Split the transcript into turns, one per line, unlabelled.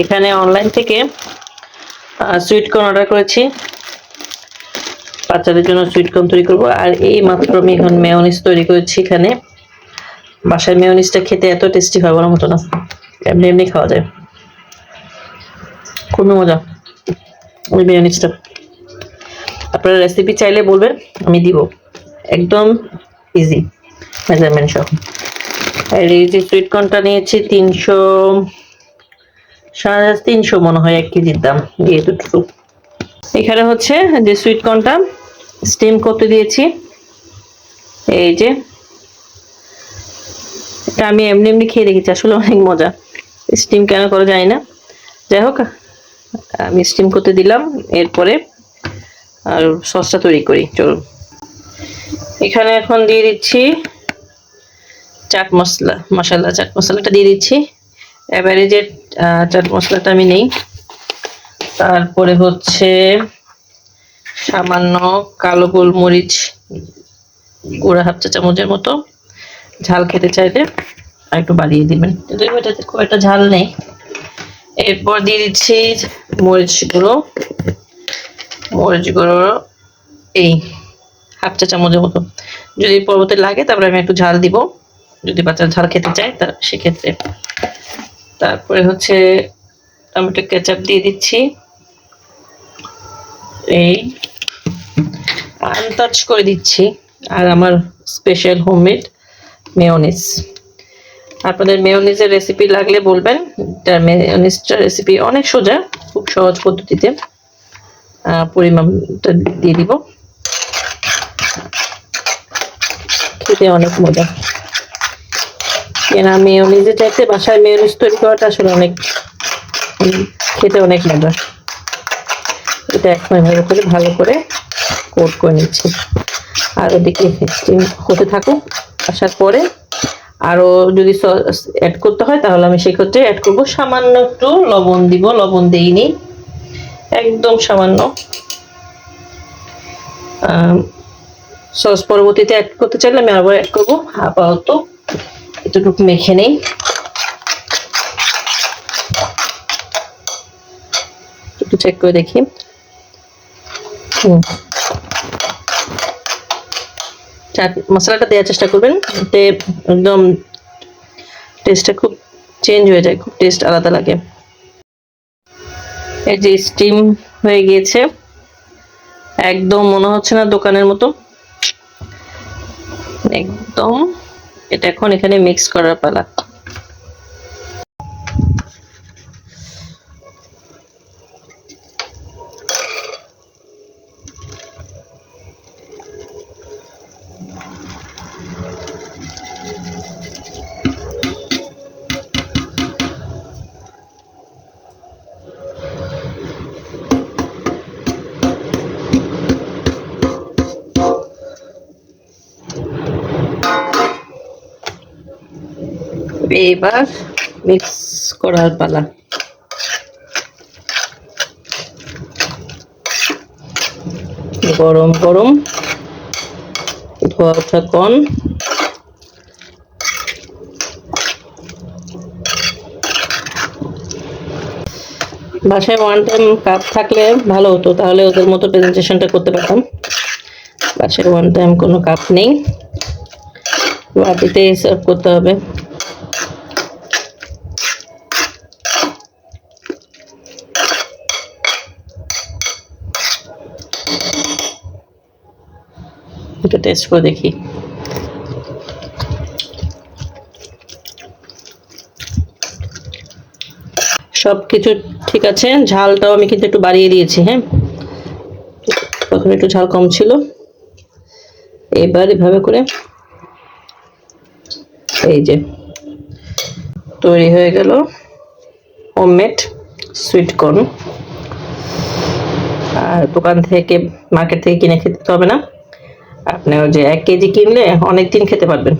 এখানে অনলাইন থেকে sweet corn order করেছি, বাচ্চাদের জন্য সুইট কর্ন তৈরি করবো। আর এই মাত্র আমি এখন মেয়োনিজ তৈরি করেছি। এখানে বাসায় মেয়োনিজটা খেতে এত টেস্টি হয় বলার মতো না, এমনি এমনি খাওয়া যায়, খুবই মজা ওই মেয়োনিজটা। আপনারা রেসিপি চাইলে বলবেন, আমি দিব, একদম ইজি মেজারমেন্ট সহ। আর এই যে সুইট কর্নটা নিয়েছি 300 মনে হয় 1 কেজির দাম, দিয়ে দুটো। এখানে হচ্ছে যে সুইট কর্নটা স্টিম করতে দিয়েছি। এই যে এটা আমি এমনি এমনি খেয়ে দেখেছি, আসলে অনেক মজা। স্টিম কেন করে জানি না, যাই হোক আমি স্টিম করতে দিলাম। এরপরে আর সসটা তৈরি করি, চলুন। এখানে এখন দিয়ে দিচ্ছি চাট মশলা, চাট মশলাটা দিয়ে দিচ্ছি। এবারে যে চাট মশলাটা আমি নেই। তারপরে হচ্ছে সামান্য কালো গোলমরিচ গুঁড়া, 1/2 চা চামচের মতো। ঝাল খেতে চাইলে আর একটু বাড়িয়ে দিবেন, কিন্তু এটাতে খুব একটা ঝাল নেই। এরপর দিয়ে দিচ্ছি মরিচ গুঁড়ো এই 1/2 চা চামচের মতো। যদি পরবর্তী লাগে তারপরে আমি একটু ঝাল দিব, যদি বাচ্চা ঝাল খেতে চায় তা সেক্ষেত্রে। তারপরে হচ্ছে টমেটো কেচাপ দিয়ে দিচ্ছি, এই আনটাচ করে দিচ্ছি। আর আমার স্পেশাল হোমমেড মেয়োনিজ। আপনাদের মেয়োনিজের রেসিপি লাগলে বলবেন। মেয়োনিজটার রেসিপি অনেক সোজা, খুব সহজ পদ্ধতিতে। পরিমাণটা দিয়ে দিব, খেতে অনেক মজা। কেনা মেয়োনিজের চাইতে বাসায় মেয়োনিজ তৈরি করাটা আসলে অনেক খেতে অনেক মজা। এটা এখন ভালো করে কোট করে নিচ্ছি। আর ওদিকে স্টিম হতে থাকুক, আসার পরে আরো যদি সস অ্যাড করতে হয় তাহলে আমি সেক্ষেত্রে অ্যাড করব সামান্য একটু লবণ দিব। লবণ দেইনি, একদম সামান্য। সস পরবর্তীতে অ্যাড করতে চাইলে আমি আবার অ্যাড করবো। আপাতত এতটুকু মেখে নেই। একটু চেক করে দেখি। চাট মশলাটা দেওয়ার চেষ্টা করবেন, এতে একদম টেস্টটা খুব চেঞ্জ হয়ে যায়, খুব টেস্ট আলাদা লাগে। এই যে স্টিম হয়ে গিয়েছে, একদম মনে হচ্ছে না দোকানের মতো, একদম। এটা এখন এখানে মিক্স করার পালা। এবার মিক্স করার পালা। গরম গরম ধোয়া ওঠা কর্ন, বাসায় 1 টাইম কাপ থাকলে ভালো হতো, তাহলে ওদের মতো প্রেজেন্টেশনটা করতে পারতাম। বাসায় 1 টাইম কোনো কাপ নেই, বাটিতে সার্ভ করতে হবে। এটা টেস্ট করে দেখি। সবকিছু ঠিক আছে, ঝালটাও আমি কিন্তু একটু বাড়িয়ে দিয়েছি। হ্যাঁ, তখন একটু ঝাল কম ছিল। এবার এভাবে করে এই যে তৈরি হয়ে গেল হোমমেড সুইট কর্ন। আর দোকান থেকে, মার্কেট থেকে কিনে খেতে হবে না, আপনি ওই যে 1 কেজি কিনলে অনেক দিন খেতে পারবেন।